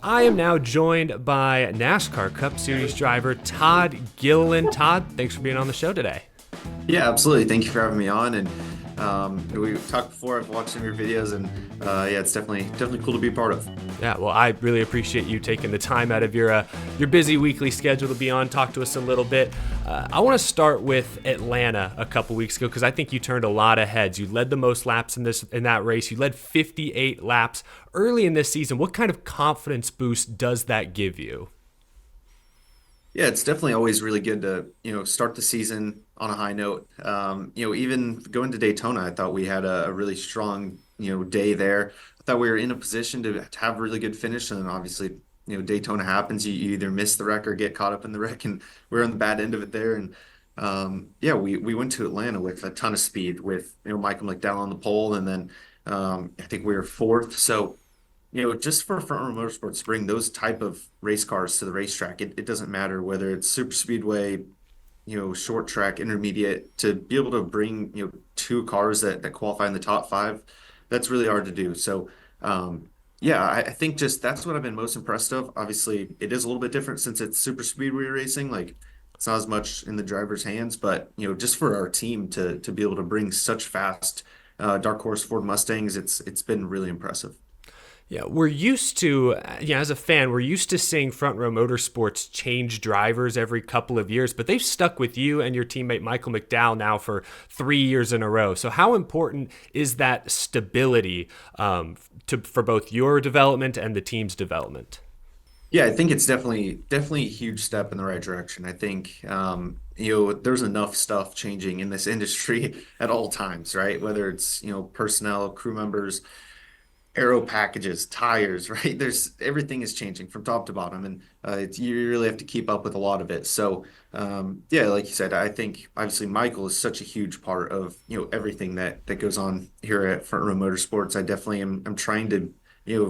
I am now joined by NASCAR Cup Series driver Todd Gilliland. Todd, thanks for being on the show today. Yeah, absolutely. Thank you for having me on. And we talked before. I've watched some of your videos, and yeah, it's definitely cool to be a part of. Yeah, well, I really appreciate you taking the time out of your busy weekly schedule to be on, talk to us a little bit. I want to start with Atlanta a couple weeks ago because I think you turned a lot of heads. You led the most laps in that race. You led 58 laps early in this season. What kind of confidence boost does that give you? Yeah, it's definitely always really good to start the season on a high note. Even going to Daytona, I thought we had a really strong day there. I thought we were in a position to have a really good finish, and then obviously Daytona happens. You either miss the wreck or get caught up in the wreck, and we're on the bad end of it there. And yeah, we went to Atlanta with a ton of speed with Michael McDowell on the pole, and then I think we were fourth. So just for Front Row Motorsports to bring those type of race cars to the racetrack, it doesn't matter whether it's super speedway, short track, intermediate, to be able to bring, two cars that qualify in the top five, that's really hard to do. So, yeah, I think just that's what I've been most impressed of. Obviously, it is a little bit different since it's super speedway racing. Like, it's not as much in the driver's hands, but, just for our team to be able to bring such fast, dark horse Ford Mustangs, it's been really impressive. Yeah, we're used to, as a fan, we're used to seeing Front Row Motorsports change drivers every couple of years, but they've stuck with you and your teammate Michael McDowell now for 3 years in a row. So how important is that stability for both your development and the team's development? Yeah, I think it's definitely a huge step in the right direction. I think there's enough stuff changing in this industry at all times, right? Whether it's personnel, crew members, aero packages, tires, right? There's everything is changing from top to bottom, and you really have to keep up with a lot of it. So, yeah, like you said, I think obviously Michael is such a huge part of everything that goes on here at Front Row Motorsports. I definitely am trying to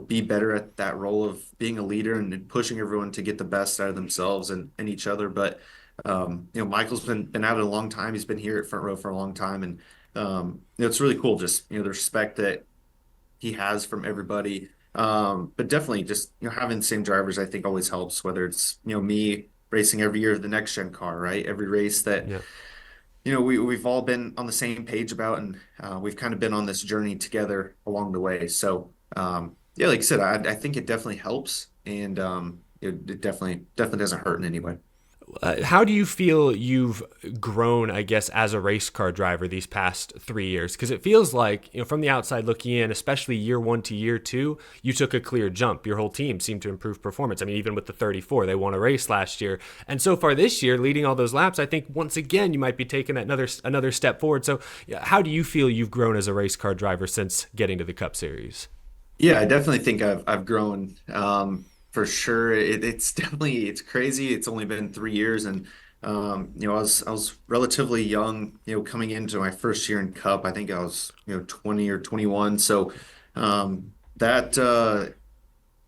be better at that role of being a leader and pushing everyone to get the best out of themselves and each other. But Michael's been at it a long time. He's been here at Front Row for a long time, and it's really cool. Just the respect that he has from everybody. But definitely just, having the same drivers, I think always helps, whether it's, me racing every year the next gen car, right? Every race that, Yeah. we've all been on the same page about, and we've kind of been on this journey together along the way. So, yeah, like I said, I think it definitely helps, and it definitely doesn't hurt in any way. How do you feel you've grown, I guess, as a race car driver these past 3 years? Because it feels like, from the outside looking in, especially year one to year two, you took a clear jump. Your whole team seemed to improve performance. I mean, even with the 34, they won a race last year. And so far this year, leading all those laps, I think once again, you might be taking another step forward. So yeah, how do you feel you've grown as a race car driver since getting to the Cup Series? Yeah, I definitely think I've grown for sure. It's crazy. It's only been 3 years, and I was relatively young, coming into my first year in Cup. I think I was 20 or 21. So that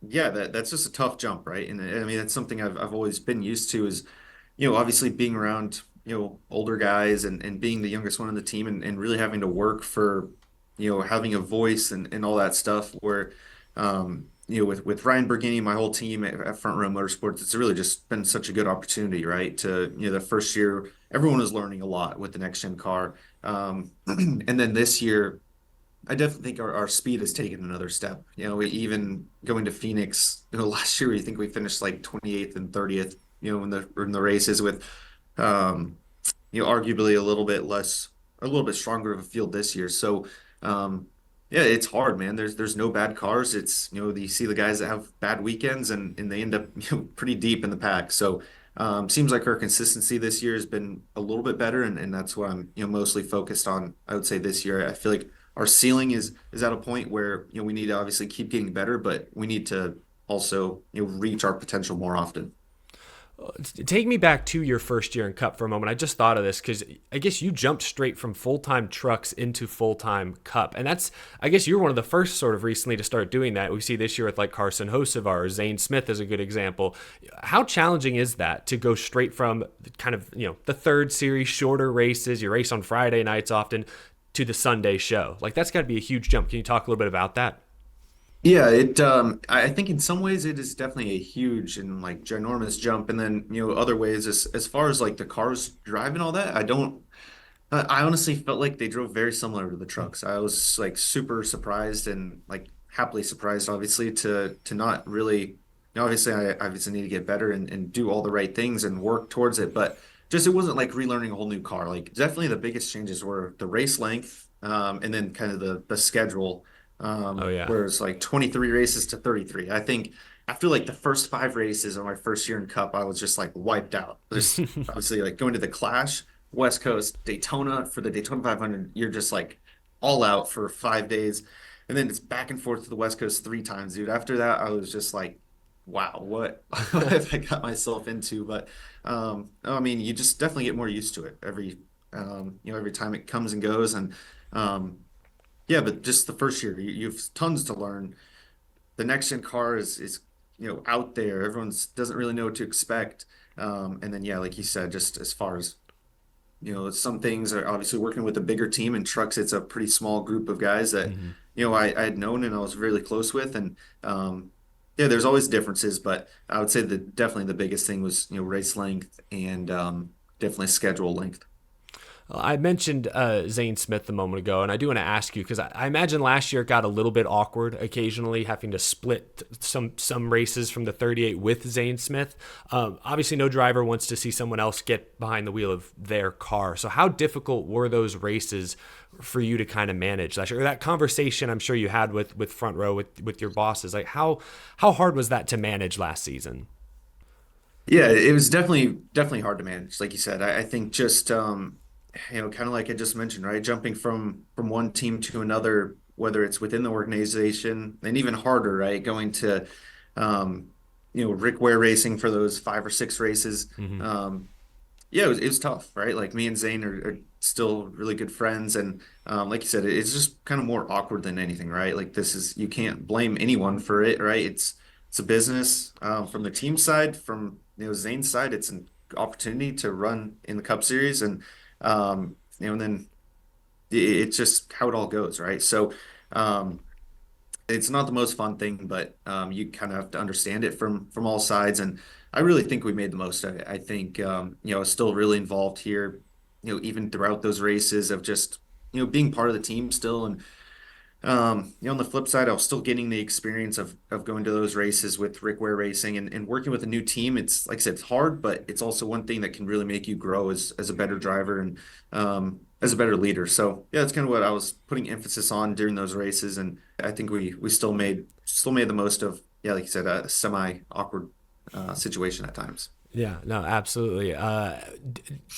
yeah, that's just a tough jump, right? And I mean that's something I've always been used to is obviously being around older guys and being the youngest one on the team and really having to work for having a voice and all that stuff where with Ryan Bergini, my whole team at Front Row Motorsports, it's really just been such a good opportunity, right? To the first year, everyone was learning a lot with the next gen car, and then this year, I definitely think our speed has taken another step. Even going to Phoenix, last year we think we finished like 28th and 30th, in the races with um, arguably a little bit stronger of a field this year. So, yeah, it's hard, man. There's no bad cars. It's, you see the guys that have bad weekends and they end up, pretty deep in the pack. So, seems like our consistency this year has been a little bit better, and that's what I'm, mostly focused on. I would say this year, I feel like our ceiling is at a point where, we need to obviously keep getting better, but we need to also, reach our potential more often. Take me back to your first year in Cup for a moment. I just thought of this because I guess you jumped straight from full-time trucks into full-time Cup. And I guess you're one of the first sort of recently to start doing that. We see this year with like Carson Hocevar or Zane Smith is a good example. How challenging is that to go straight from kind of, the third series, shorter races, you race on Friday nights often, to the Sunday show? Like that's got to be a huge jump. Can you talk a little bit about that? Yeah, I think in some ways it is definitely a huge and like ginormous jump. And then, other ways as far as like the cars driving all that, I honestly felt like they drove very similar to the trucks. I was like super surprised and like happily surprised, obviously, to not really, obviously I obviously need to get better and do all the right things and work towards it, but just it wasn't like relearning a whole new car. Like definitely the biggest changes were the race length, and then kind of the schedule, Oh yeah. where it's like 23 races to 33. I think after like the first five races of my first year in Cup, I was just like wiped out. Just obviously like going to the Clash. West Coast, Daytona for the Daytona 500, you're just like all out for 5 days. And then it's back and forth to the West Coast three times, dude. After that, I was just like, wow, what have I got myself into? But no, I mean, you just definitely get more used to it every time it comes and goes. And um, yeah, but just the first year, you've tons to learn. The next gen car is out there. Everyone's doesn't really know what to expect. And then yeah, like you said, just as far as some things are obviously working with a bigger team and trucks. It's a pretty small group of guys that, Mhm. I had known and I was really close with. And yeah, there's always differences, but I would say that definitely the biggest thing was, race length and definitely schedule length. I mentioned Zane Smith a moment ago, and I do want to ask you because I imagine last year it got a little bit awkward occasionally, having to split some races from the 38 with Zane Smith. Obviously, no driver wants to see someone else get behind the wheel of their car. So, how difficult were those races for you to kind of manage last year? Or that conversation I'm sure you had with Front Row with your bosses, like how hard was that to manage last season? Yeah, it was definitely hard to manage. Like you said, I think just kind of like I just mentioned, right? Jumping from one team to another, whether it's within the organization, and even harder, right? Going to Rick Ware Racing for those five or six races. Hmm. Yeah, it was tough, right? Like me and Zane are still really good friends, and like you said, it's just kind of more awkward than anything, right? Like you can't blame anyone for it, right? It's a business from the team side, from Zane's side, it's an opportunity to run in the Cup Series, and then it's just how it all goes, right? So. It's not the most fun thing, but you kind of have to understand it from all sides. And I really think we made the most of it. I think I was still really involved here, even throughout those races of just being part of the team still. And on the flip side, I was still getting the experience of going to those races with Rick Ware Racing and working with a new team. It's like I said, it's hard, but it's also one thing that can really make you grow as a better driver and as a better leader. So yeah, that's kind of what I was putting emphasis on during those races, and I think we still made the most of, yeah, like you said, a semi awkward situation at times. Yeah, no, absolutely. Let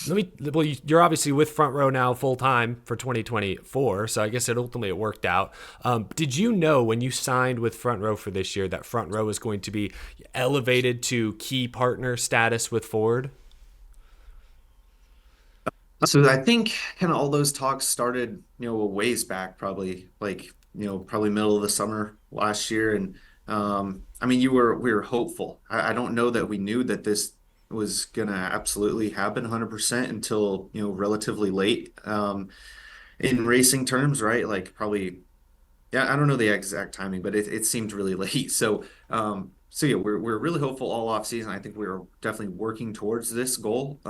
me. Well, you're obviously with Front Row now full time for 2024, so I guess it worked out. Did you know when you signed with Front Row for this year that Front Row is going to be elevated to key partner status with Ford? So I think kind of all those talks started, a ways back, probably like, probably middle of the summer last year. And I mean, we were hopeful. I don't know that we knew that this was gonna absolutely happen 100% until, relatively late in racing terms, right? Like probably, yeah, I don't know the exact timing, but it seemed really late. So yeah, we're really hopeful all off season. I think we're definitely working towards this goal.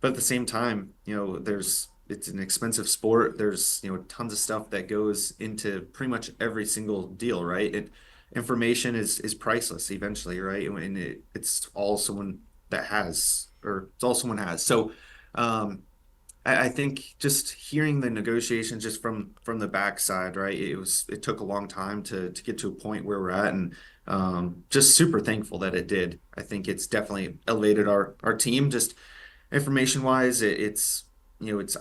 But at the same time, it's an expensive sport. There's, tons of stuff that goes into pretty much every single deal, right? Information is priceless eventually, right? And it's all someone that has, or it's all someone has. So, I think just hearing the negotiations just from the backside, right? It took a long time to get to a point where we're at, and just super thankful that it did. I think it's definitely elevated our team just information wise. It's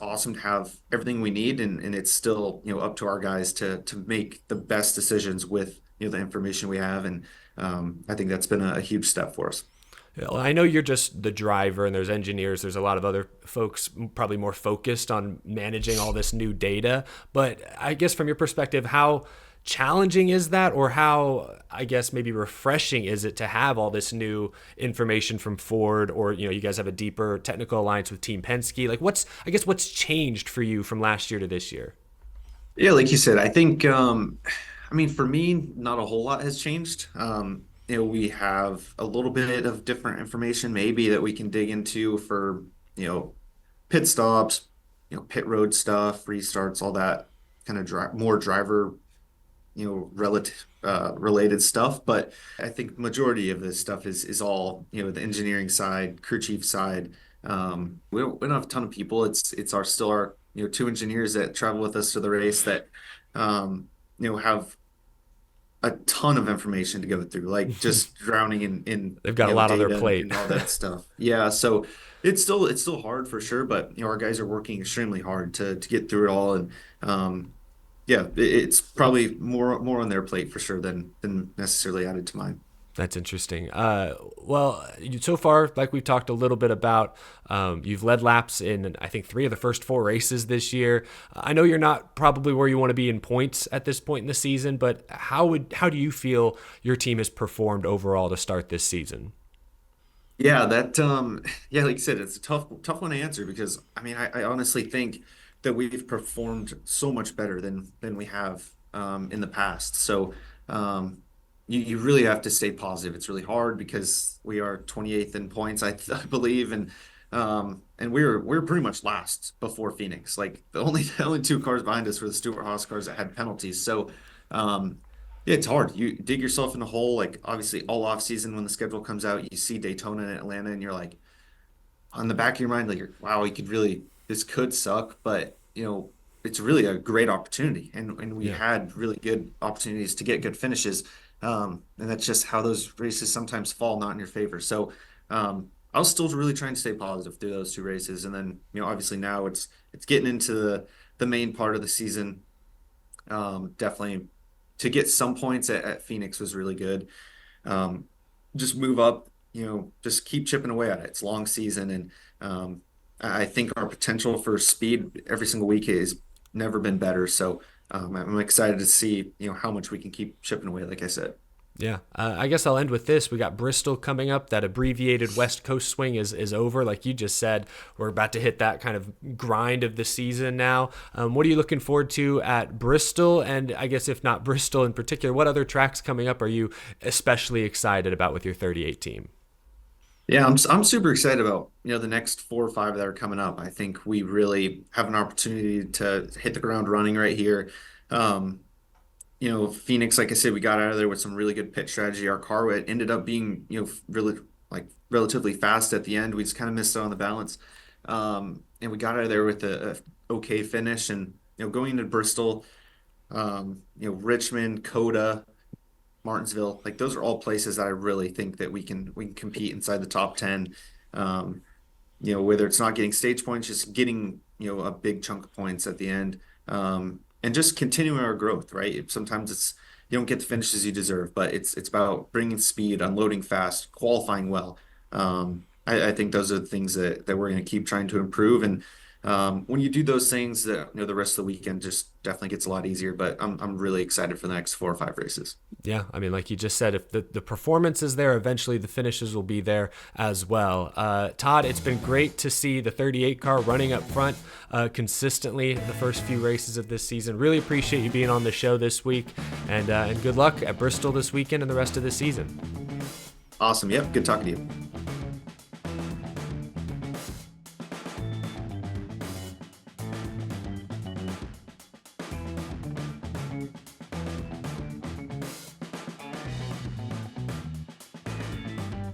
awesome to have everything we need, and it's still up to our guys to make the best decisions with the information we have, and I think that's been a huge step for us. Well, I know you're just the driver, and there's engineers. There's a lot of other folks probably more focused on managing all this new data. But I guess from your perspective, how challenging is that, or how I guess maybe refreshing is it to have all this new information from Ford, or you guys have a deeper technical alliance with Team Penske? Like, what's changed for you from last year to this year? Yeah, like you said, I think I mean, for me, not a whole lot has changed. We have a little bit of different information maybe that we can dig into for, you know, pit stops, pit road stuff, restarts, all that kind of more driver, related stuff. But I think majority of this stuff is all, the engineering side, crew chief side. We don't have a ton of people. It's our two engineers that travel with us to the race that have a ton of information to go through, like just drowning in They've got a lot on their data and, plate. and all that stuff. Yeah, so it's still hard for sure, but our guys are working extremely hard to get through it all, and yeah, it's probably more on their plate for sure than necessarily added to mine. That's interesting. Well, so far, like we've talked a little bit about, you've led laps in, I think, 3 of the first 4 races this year. I know you're not probably where you want to be in points at this point in the season, but how do you feel your team has performed overall to start this season? Yeah, yeah, like you said, it's a tough one to answer because I mean I honestly think that we've performed so much better than we have in the past. So you really have to stay positive. It's really hard because we are 28th in points, I believe, and we're pretty much last before Phoenix. Like the only 2 cars behind us were the Stewart Haas cars that had penalties. So yeah, it's hard. You dig yourself in a hole. Like obviously, all off season when the schedule comes out, you see Daytona and Atlanta, and you're like, on the back of your mind, like, wow, this could suck, but it's really a great opportunity, and we Yeah. had really good opportunities to get good finishes, and that's just how those races sometimes fall not in your favor. So, I was still really trying to stay positive through those 2 races, and then obviously now it's getting into the main part of the season. Definitely to get some points at Phoenix was really good. Um, just move up, just keep chipping away at it. It's a long season, and I think our potential for speed every single week has never been better. So I'm excited to see, how much we can keep chipping away, like I said. Yeah, I guess I'll end with this. We got Bristol coming up. That abbreviated West Coast swing is over. Like you just said, we're about to hit that kind of grind of the season now. What are you looking forward to at Bristol? And I guess if not Bristol in particular, what other tracks coming up are you especially excited about with your 38 team? Yeah, I'm super excited about, the next 4 or 5 that are coming up. I think we really have an opportunity to hit the ground running right here. Um, Phoenix, like I said, we got out of there with some really good pit strategy. Our car ended up being, really like relatively fast at the end. We just kind of missed it on the balance. And we got out of there with a okay finish. And, going into Bristol, Richmond, Coda, Martinsville, like those are all places that I really think that we can compete inside the top 10. Um, whether it's not getting stage points, just getting, a big chunk of points at the end, and just continuing our growth, right? Sometimes you don't get the finishes you deserve, but it's about bringing speed, unloading fast, qualifying well. I think those are the things that we're going to keep trying to improve. And when you do those things, the rest of the weekend just definitely gets a lot easier. But I'm really excited for the next 4 or 5 races. Yeah, I mean, like you just said, if the performance is there, eventually the finishes will be there as well. Todd, it's been great to see the 38 car running up front consistently the first few races of this season. Really appreciate you being on the show this week, and good luck at Bristol this weekend and the rest of the season. Awesome. Yep. Good talking to you.